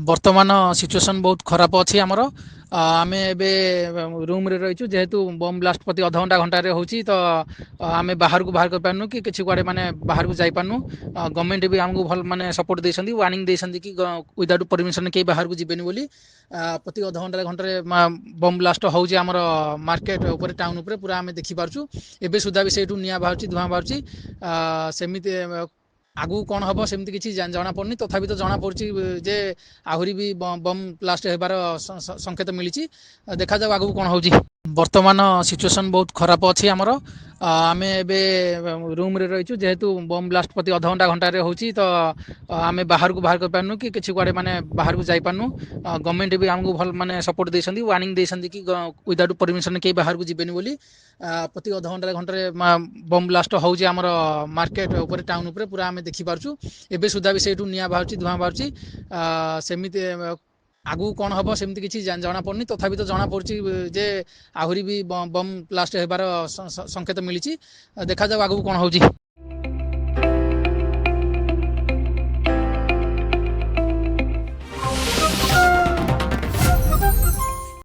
ବର୍ତ୍ତମାନ ସିଚୁଏସନ୍ ବହୁତ ଖରାପ ଅଛି ଆମର। ଆମେ ଏବେ ରୁମ୍ରେ ରହିଛୁ, ଯେହେତୁ ବମ୍ ବ୍ଲାଷ୍ଟ ପ୍ରତି ଅଧଘଣ୍ଟା ଘଣ୍ଟାରେ ହେଉଛି, ତ ଆମେ ବାହାରକୁ ବାହାର କରିପାରୁନୁ କି କିଛି କୁଆଡ଼େ ମାନେ ବାହାରକୁ ଯାଇପାରୁନୁ। ଗଭର୍ଣ୍ଣମେଣ୍ଟ ବି ଆମକୁ ଭଲ ମାନେ ସପୋର୍ଟ ଦେଇଛନ୍ତି, ୱାର୍ଣ୍ଣିଂ ଦେଇଛନ୍ତି କି ୱିଦାଉଟ୍ ପରମିସନ୍ କେହି ବାହାରକୁ ଯିବେନି ବୋଲି। ପ୍ରତି ଅଧଘଣ୍ଟାରେ ଘଣ୍ଟାରେ ବମ୍ ବ୍ଲାଷ୍ଟ ହେଉଛି ଆମର ମାର୍କେଟ ଉପରେ, ଟାଉନ ଉପରେ ପୁରା ଆମେ ଦେଖିପାରୁଛୁ। ଏବେ ସୁଦ୍ଧା ବି ସେଇଠୁ ନିଆଁ ବାହାରୁଛି, ଧୂଆଁ ବାହାରୁଛି। ସେମିତି ଆଗକୁ କ'ଣ ହେବ ସେମିତି କିଛି ଜଣାପଡ଼ୁନି, ତଥାପି ତ ଜଣାପଡ଼ୁଛି ଯେ ଆହୁରି ବି ବମ୍ ବ୍ଲାଷ୍ଟ ହେବାର ସଂକେତ ମିଳିଛି। ଦେଖାଯାଉ ଆଗକୁ କ'ଣ ହେଉଛି। ବର୍ତ୍ତମାନ ସିଚୁଏସନ୍ ବହୁତ ଖରାପ ଅଛି ଆମର। ଆମେ ଏବେ ରୁମ୍ରେ ରହିଛୁ, ଯେହେତୁ ବମ୍ ବ୍ଲାଷ୍ଟ ପ୍ରତି ଅଧଘଣ୍ଟା ଘଣ୍ଟାରେ ହେଉଛି, ତ ଆମେ ବାହାରକୁ ବାହାର କରିପାରୁନୁ କି କିଛି କୁଆଡ଼େ ମାନେ ବାହାରକୁ ଯାଇପାରୁନୁ। ଗଭର୍ଣ୍ଣମେଣ୍ଟ ବି ଆମକୁ ଭଲ ମାନେ ସପୋର୍ଟ ଦେଇଛନ୍ତି, ୱାର୍ଣ୍ଣିଂ ଦେଇଛନ୍ତି କି ୱିଦାଉଟ୍ ପରମିସନ୍ କେହି ବାହାରକୁ ଯିବେନି ବୋଲି। ପ୍ରତି ଅଧଘଣ୍ଟାରେ ଘଣ୍ଟାରେ ବମ୍ ବ୍ଲାଷ୍ଟ ହେଉଛି ଆମର ମାର୍କେଟ ଉପରେ, ଟାଉନ ଉପରେ ପୁରା ଆମେ ଦେଖିପାରୁଛୁ। ଏବେ ସୁଦ୍ଧା ବି ସେଇଠୁ ନିଆଁ ବାହାରୁଛି, ଧୂଆଁ ବାହାରୁଛି। ସେମିତି ଆଗକୁ କ'ଣ ହେବ ସେମିତି କିଛି ଜଣାପଡ଼ୁନି, ତଥାପି ତ ଜଣାପଡ଼ୁଛି ଯେ ଆହୁରି ବି ବମ୍ ବ୍ଲାଷ୍ଟ ହେବାର ସଂକେତ ମିଳିଛି। ଦେଖାଯାଉ ଆଗକୁ କ'ଣ ହେଉଛି।